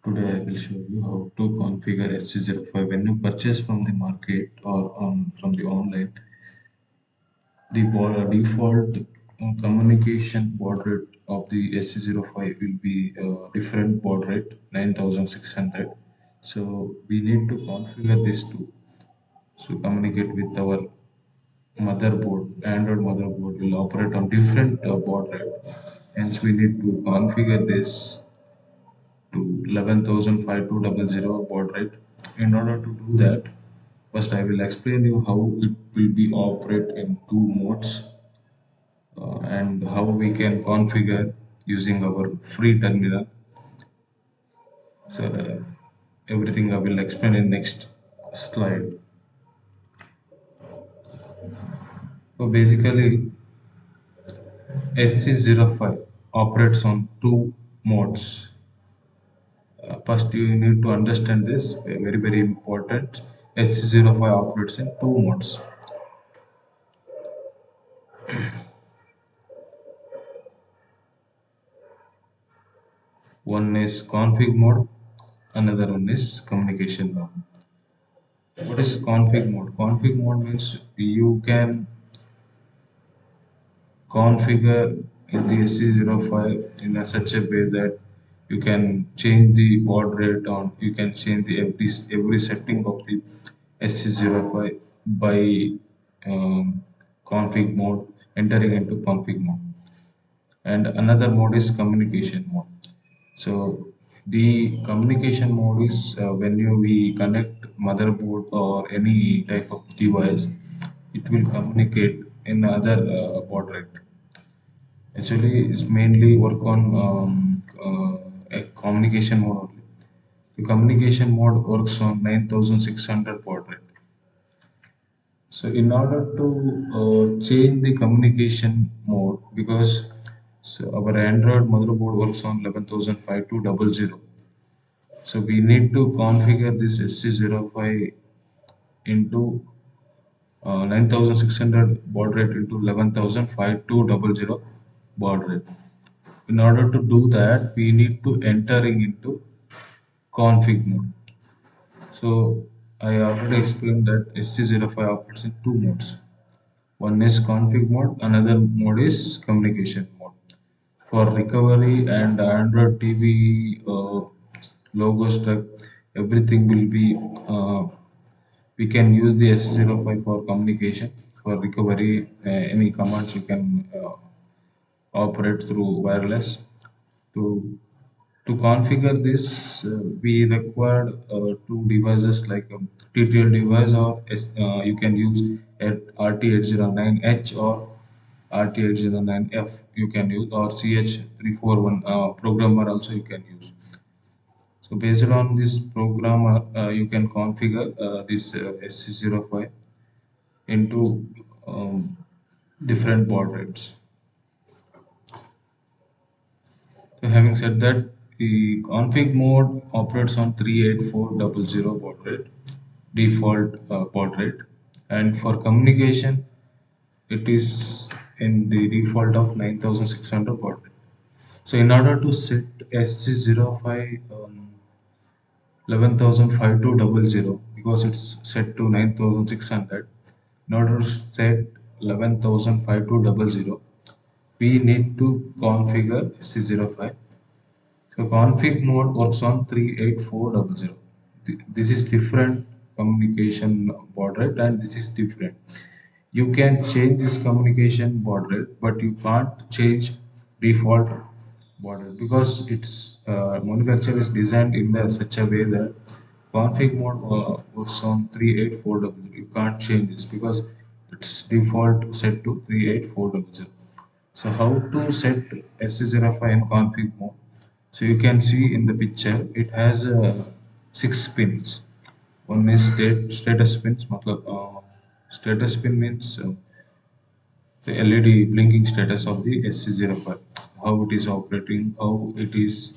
Today I will show you how to configure SC05 when you purchase from the market or from the online. The default communication baud rate of the SC05 will be different baud rate 9600. So we need to configure this to communicate with our motherboard. Android motherboard will operate on different baud rate. Hence we need to configure this to 11,5200 baud rate. In order to do that, first I will explain you how it will be operate in two modes and how we can configure using our free terminal. So everything I will explain in next slide. So basically SC05 operates on two modes. First, you need to understand this, very important. SC05 operates in two modes. One is config mode, another one is communication mode. What is config mode? Config mode means you can configure in the SC05 in a such a way that you can change the baud rate on, you can change the every setting of the SC05 by config mode, entering into config mode. And another mode is communication mode. So the communication mode is when we connect motherboard or any type of device, it will communicate in other baud rate. Actually it's mainly work on a communication mode only. The communication mode works on 9600 baud rate. So in order to change the communication mode, because our Android motherboard works on 11,5200, so we need to configure this SC05 into 9600 baud rate into 11,5200 baud rate. In order to do that, we need to entering into config mode. So I already explained that SC05 operates in two modes. One is config mode, another mode is communication mode. For recovery and Android TV logo struck, everything will be we can use the S05 for communication. For recovery, any commands you can operate through wireless. To configure this, we require two devices like a TTL device, or you can use at RT809H or RT809F you can use, or CH341 programmer also you can use. So based on this programmer, you can configure this SC05 into different baud rates. So having said that, the config mode operates on 38400 baud rate, default baud rate, and for communication, it is in the default of 9600 baud rate. So in order to set SC05 11,5200, because it's set to 9600, in order to set 11,5200, we need to configure SC05. So config mode works on 38400. This is different communication baud rate and this is different. You can change this communication baud rate, but you can't change default baud rate because its manufacturer is designed in such a way that config mode works on 38400. You can't change this because it's default set to 38400. So how to set SC05 in config mode? So you can see in the picture it has six pins. One is status pins. matlab, status pin means the LED blinking status of the SC05. How it is operating, how it is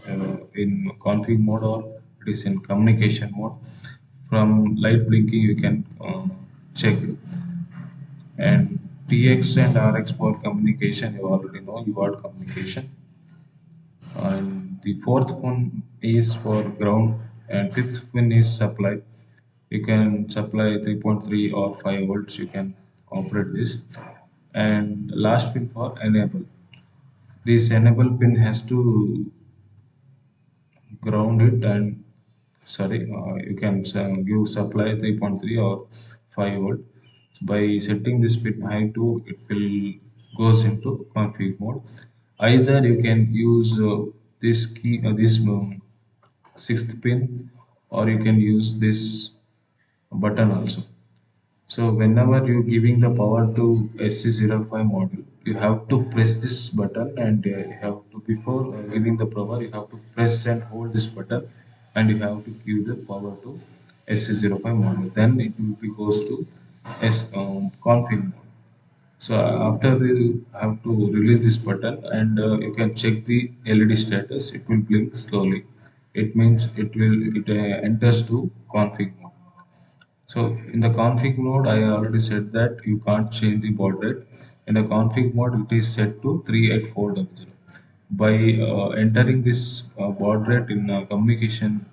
in config mode or it is in communication mode. From light blinking you can check. And TX and RX for communication, you already know UART communication. and the fourth one is for ground, and fifth one is supply. You can supply 3.3 or 5 volts, you can operate this. And last pin for enable. This enable pin has to ground it, and sorry, you can give supply 3.3 or 5 volt. By setting this pin high to, it will goes into config mode. Either you can use this key, this sixth pin, or you can use this button also. So whenever you're giving the power to SC05 module, you have to press this button, and you have to, before giving the power, you have to press and hold this button, and you have to give the power to SC05 module. Then it will be goes to config mode. So after you have to release this button, and you can check the LED status. It will blink slowly. It means it enters to config mode. So in the config mode, I already said that you can't change the baud rate. In the config mode, it is set to 38400. By entering this baud rate in communication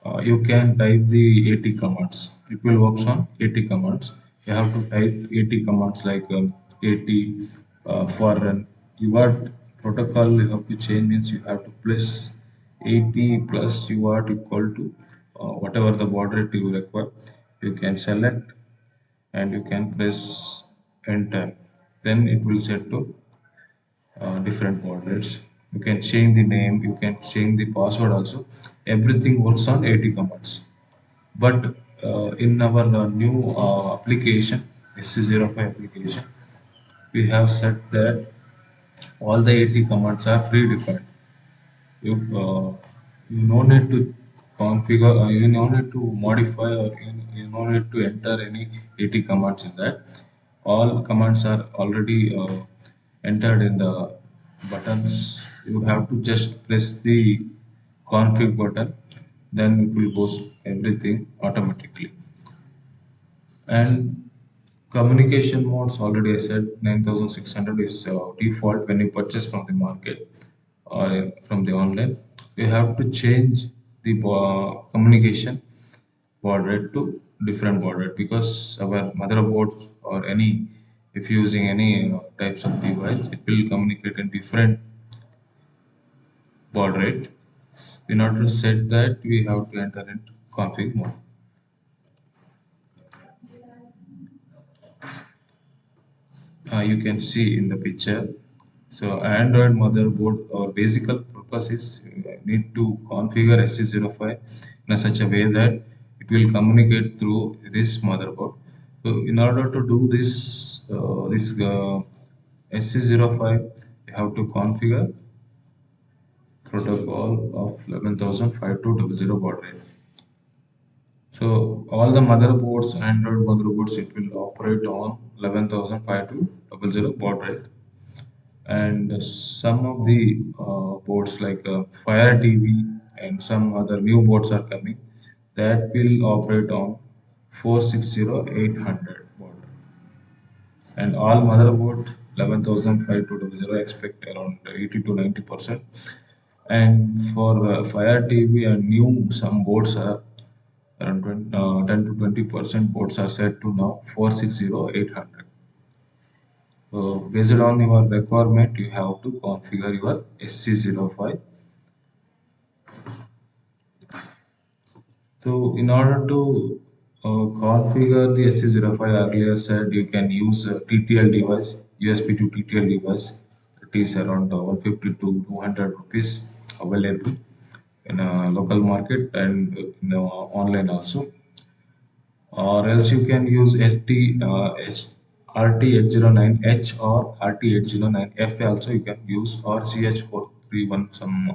mode, you can type the AT commands. It will work on AT commands. You have to type AT commands like AT for UART protocol. You have to change, means you have to plus 80 plus UART equal to whatever the baud rate you require. You can select and you can press enter. Then it will set to different baud rates. You can change the name. You can change the password also. Everything works on AT commands. But in our new application, SC05 application, we have set that all the AT commands are predefined. You no need to configure, you no need to modify, or you no need to enter any AT commands in that. All commands are already entered in the buttons. You have to just press the config button, then it will post everything automatically. And communication modes, already I said 9600 is default when you purchase from the market or from the online. You have to change the communication baud rate to different baud rate, because our motherboards or any, if you're using any types of device, it will communicate in different baud rate. In order to set that, we have to enter into config mode. You can see in the picture. So Android motherboard, our basic purpose is need to configure SC05 in such a way that it will communicate through this motherboard. So in order to do this SC05, you have to configure protocol of 11,052.00 baud rate. So all the motherboards, Android motherboards, it will operate on 11,052.00 baud rate. And some of the boards like Fire TV and some other new boards are coming that will operate on 460-800 baud. And all motherboard 11,520 expect around 80 to 90%. And for Fire TV and new, some boards are around 10 to 20% boards are set to now 460-800. So based on your requirement, you have to configure your SC05. So in order to configure the SC05, earlier said you can use a TTL device, USB to TTL device. It is around 150 to 200 rupees available in a local market and in the online also. Or else you can use RT809H or RT809F also you can use, or CH431, some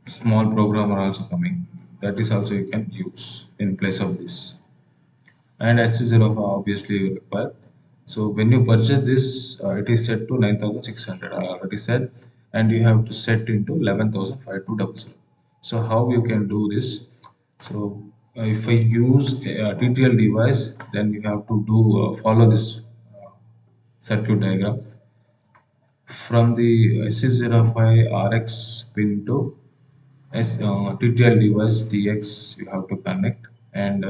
small program are also coming, that is also you can use in place of this. And HC05 obviously you require. So when you purchase this, it is set to 9,600, I already said, and you have to set into 11,520. So how you can do this? So if I use a TTL device, then you have to do follow this circuit diagram. from the SC05 RX pin to TTL device TX you have to connect, and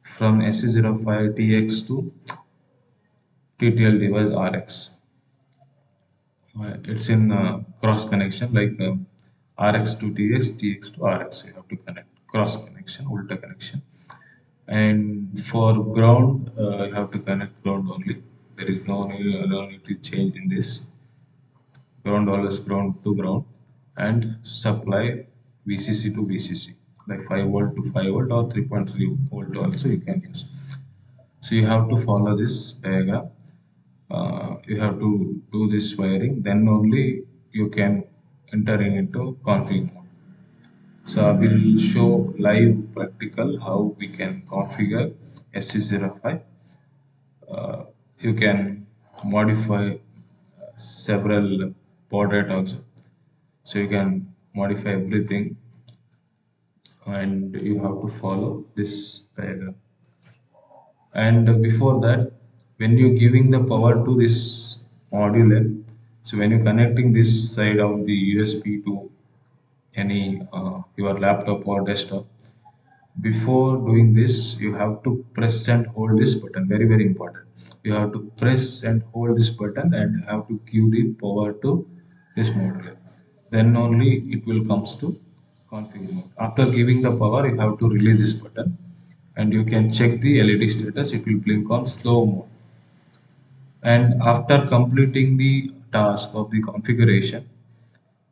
from SC05 TX to TTL device RX. It's in cross connection like RX to TX, TX to RX. You have to connect cross connection, ultra connection. And for ground, you have to connect ground only. There is no need to change in this. Ground always ground to ground, and supply VCC to VCC like 5 volt to 5 volt or 3.3 volt also you can use. So you have to follow this diagram. You have to do this wiring, then only you can enter into config mode. So I will show live practical how we can configure SC05. You can modify several baud rate also. So you can modify everything, and you have to follow this diagram. And before that, when you giving the power to this module, so when you connecting this side of the USB to any your laptop or desktop, before doing this you have to press and hold this button, very very important. You have to press and hold this button and have to give the power to this module, then only it will comes to config mode. After giving the power you have to release this button, and you can check the LED status, it will blink on slow mode. And after completing the task of the configuration,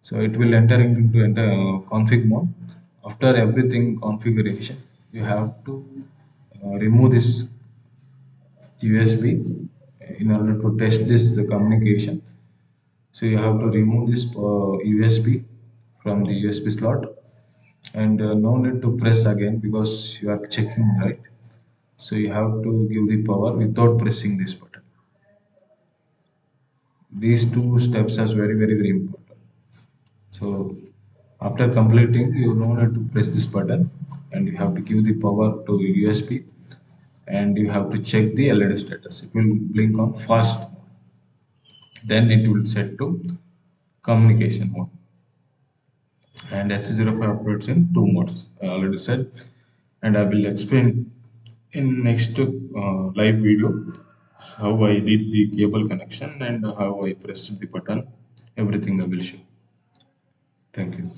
so it will enter config mode. After everything configuration, you have to remove this USB in order to test this communication. So you have to remove this USB from the USB slot, and no need to press again because you are checking, right. So you have to give the power without pressing this button. These two steps are very very very important. So after completing, you don't have to press this button, and you have to give the power to USB, and you have to check the LED status. It will blink on fast mode. Then it will set to communication mode. And HC05 operates in two modes. I already said, and I will explain in next live video how I did the cable connection and how I pressed the button. Everything I will show. Thank you.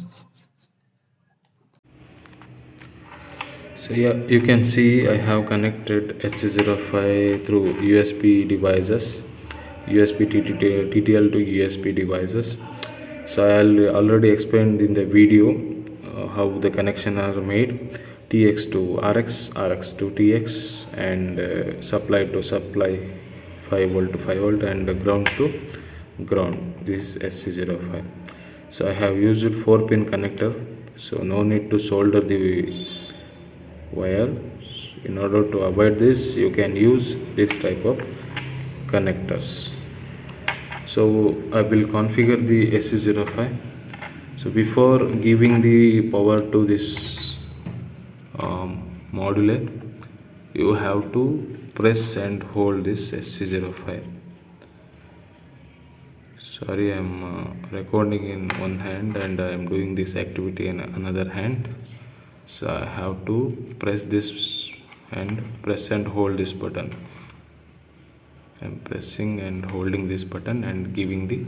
So yeah, you can see I have connected HC05 through USB devices, USB TTL to USB devices. So I already explained in the video how the connection are made: TX to RX, RX to TX, and supply to supply, 5 volt to 5 volt, and ground to ground. This is SC05. So I have used 4-pin connector, so no need to solder the wire. In order to avoid this, you can use this type of connectors. So I will configure the SC05. So before giving the power to this module, you have to press and hold this SC05. Sorry, I am recording in one hand and I am doing this activity in another hand. So I have to press this and press and hold this button. I am pressing and holding this button and giving the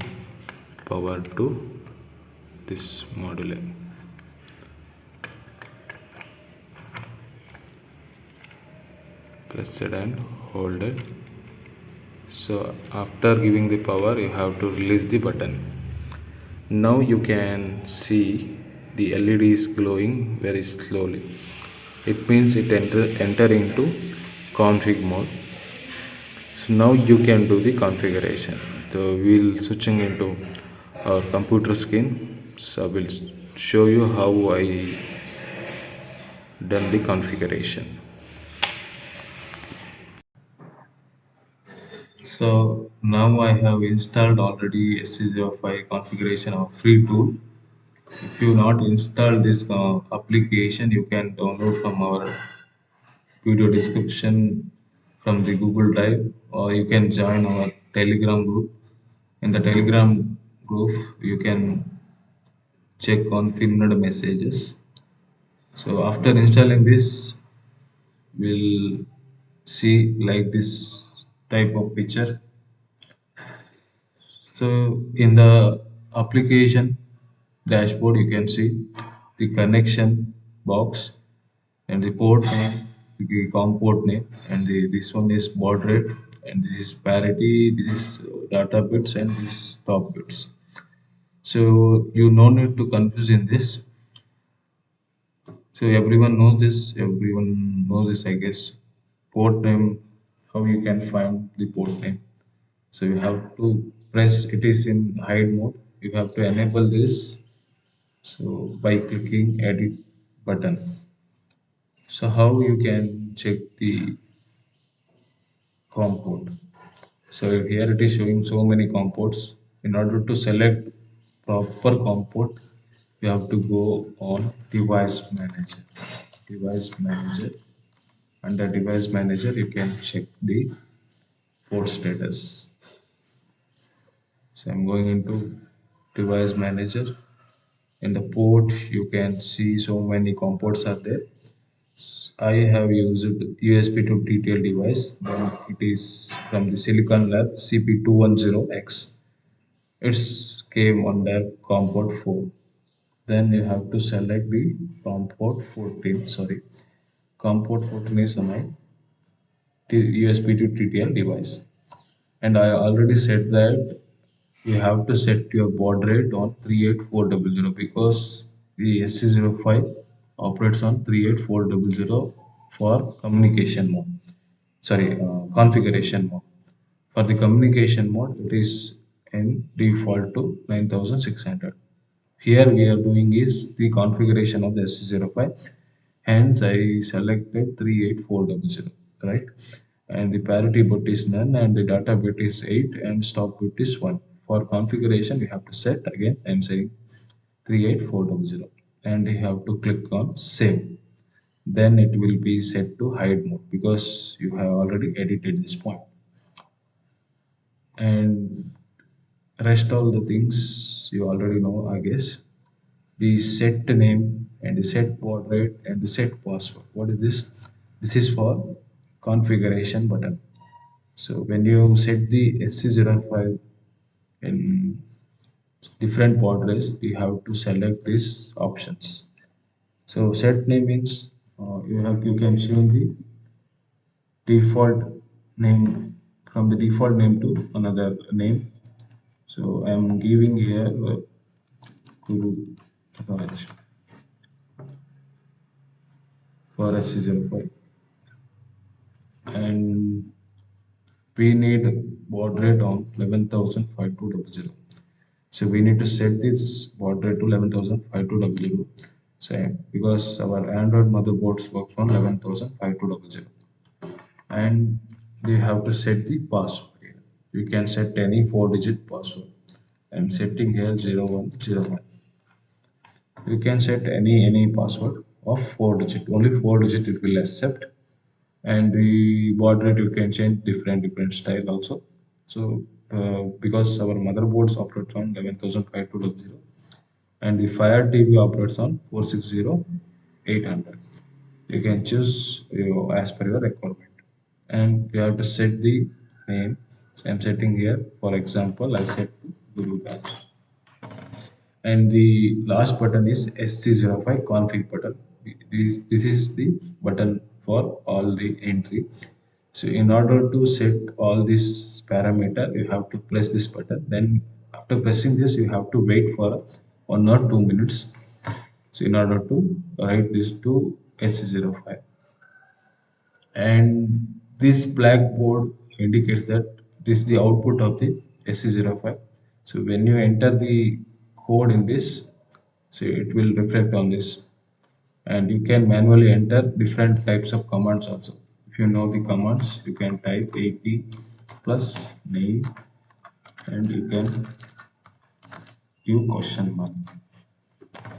power to this module. Press it and hold it. So after giving the power, you have to release the button. Now you can see the LED is glowing very slowly. It means it enter into config mode. So now you can do the configuration. So we'll switching into our computer screen. So I will show you how I done the configuration. So now I have installed already SC05 configuration of free tool. If you not install this application, you can download from our video description from the Google Drive, or you can join our Telegram group. In the Telegram group, you can check on pinned messages. So after installing this, we'll see like this type of picture. So in the application dashboard, you can see the connection box and the port name, the COM port name, and this one is baud rate, and this is parity, this is data bits, and this stop bits. So you no need to confuse in this. So everyone knows this. Everyone knows this, I guess. Port name, how you can find the port name. So you have to press. It is in hide mode. You have to enable this. So by clicking edit button. So how you can check the COM port. So here it is showing so many COM ports. In order to select proper COM port, you have to go on device manager. Device manager. Under device manager, you can check the port status. So I'm going into device manager. In the port, you can see so many COM ports are there. I have used USB to TTL device. Then it is from the Silicon Lab CP210X. It's came under COM port 4. Then you have to select the COM port 14. Sorry, COM port 14 is my USB to TTL device. And I already said that you have to set your baud rate on 38400 because the SC05 operates on 38400 for communication mode. Sorry, configuration mode. For the communication mode, it is in default to 9600. Here we are doing is the configuration of the SC05. Hence, I selected 38400, right? And the parity bit is none, and the data bit is 8, and stop bit is 1. For configuration, you have to set again. I'm saying 38400, and you have to click on save. Then it will be set to hide mode because you have already edited this point. And rest all the things you already know, I guess. The set name and the set baud rate and the set password. What is this? This is for configuration button. So when you set the SC05 in different baud rates, you have to select these options. So set name means you can change the default name from the default name to another name. So I am giving here Guru Raj for SC05, and we need baud rate on 11,5200. So we need to set this baud rate to 11,5200. So because our Android motherboards works on 11,5200, and we have to set the password here. You can set any 4-digit password. I'm setting here 0101. You can set any password of 4-digit. Only 4-digit it will accept, and the baud rate you can change different style also. So because our motherboards operate on 11,5200 and the Fire TV operates on 460-800, you can choose as per your requirement, and you have to set the name. So I'm setting here, for example, I set Guru Raj, and the last button is SC05 config button. This is the button for all the entry. So in order to set all this parameter, you have to press this button. Then after pressing this, you have to wait for 1 or 2 minutes. So in order to write this to SC05, and this blackboard indicates that this is the output of the SC05. So when you enter the code in this, so it will reflect on this, and you can manually enter different types of commands also. If you know the commands, you can type AP plus name, and you can give question mark.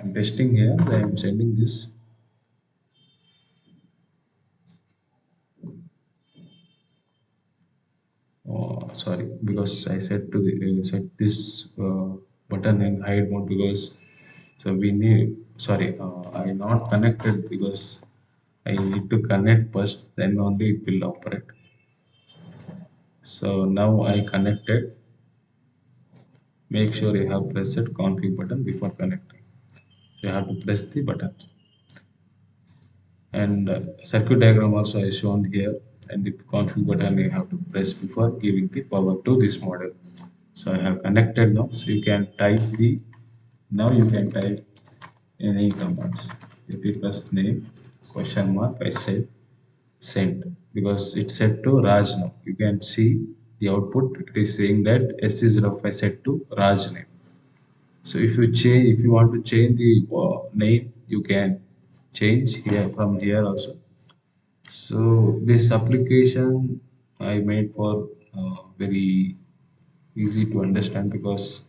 I'm testing here. I am sending this. Sorry, because I set to set this button in hide mode because so we need sorry I not connected because I need to connect first, then only it will operate. So now I connected. Make sure you have pressed config button before connecting. You have to press the button. And circuit diagram also is shown here, and the config button you have to press before giving the power to this model. So I have connected now, so you can type the now you can type any commands. If you press name question mark, I said send because it's set to Raj now. You can see the output, it is saying that SC05 set to Raj name. So if you want to change the name, you can change here from here also. So this application I made for very easy to understand because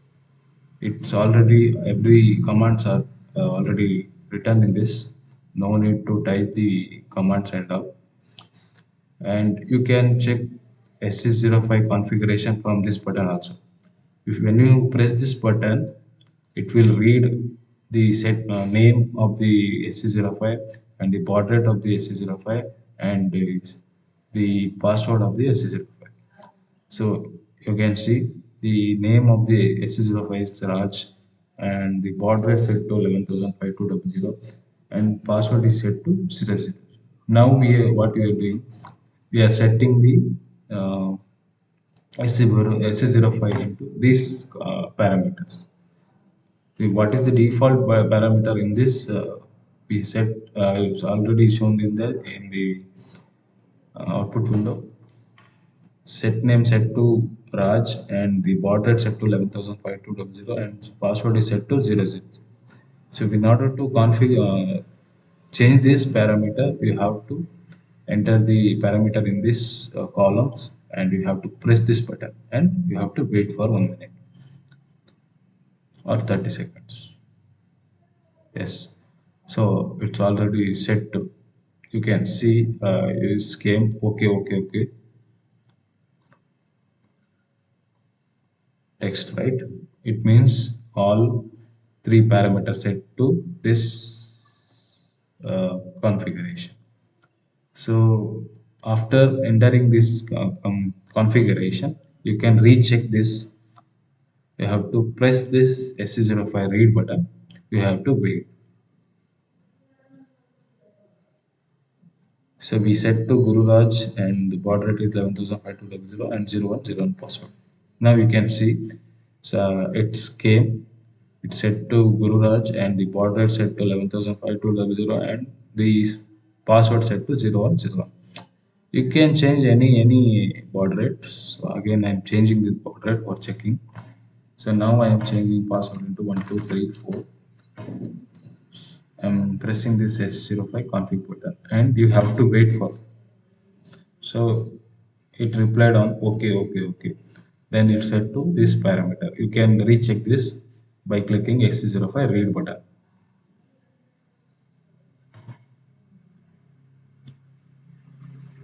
it's already every commands are already written in this. No need to type the commands and all. And you can check SC05 configuration from this button also. If when you press this button, it will read the set name of the SC05 and the baud rate of the SC05 and the password of the SC05. So you can see the name of the SC05 is Raj and the baud rate set to 11,520 and password is set to 00. Now what we are doing, we are setting the SC05 into these parameters. See, what is the default parameter in this? We set it's already shown in the output window. Set name set to Raj and the baud rate set to 11,520 and password is set to 00. So in order to change this parameter, you have to enter the parameter in this columns and you have to press this button and you have to wait for 1 minute or 30 seconds. Yes, so it's already set to. You can see is came okay text, right? It means all three parameters set to this configuration. So after entering this configuration, you can recheck this. You have to press this SC05 read button. You have to wait. So we set to Guru Raj and the baud rate is 11,520 and 0101 password. Now you can see so it's came, it's set to Guru Raj and the baud rate set to 11,520 and the password set to 0101. You can change any baud rate. So again I'm changing the baud rate for checking. So now I am changing password into 1234. I'm pressing this S05 config button and you have to wait for. So it replied on okay. Then it's set to this parameter. You can recheck this by clicking X05 read button.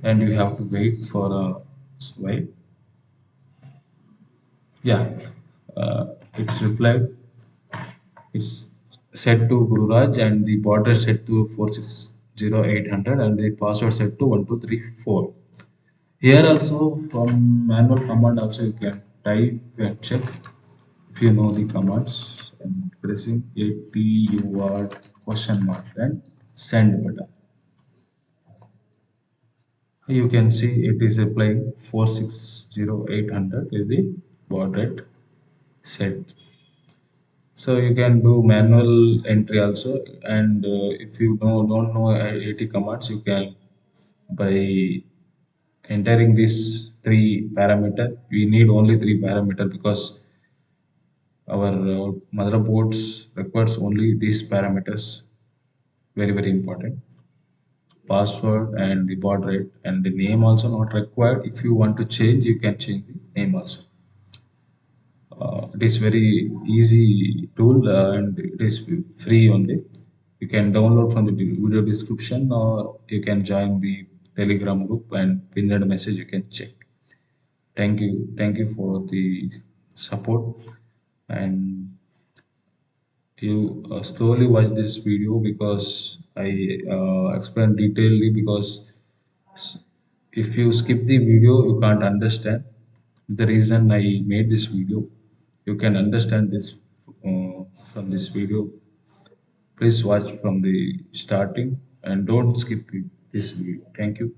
And you have to wait for a while. Yeah, it's replied. It's set to Gururaj and the border set to 460,800 and the password set to 1234. Here also from manual command also you can type and check if you know the commands and pressing 80 UR question mark and send button. You can see it is applying 460,800 is the baud rate set. So you can do manual entry also, and if you don't know 80 commands, you can by entering these three parameter. We need only three parameter because our motherboards requires only these parameters. Very important. Password and the baud rate and the name also not required. If you want to change, you can change the name also. It is very easy tool and it is free only. You can download from the video description or you can join the Telegram group and pinned message you can check. Thank you for the support, and you slowly watch this video because I explain detailedly, because s- if you skip the video, you can't understand the reason I made this video. You can understand this from this video. Please watch from the starting and don't skip this video. Thank you.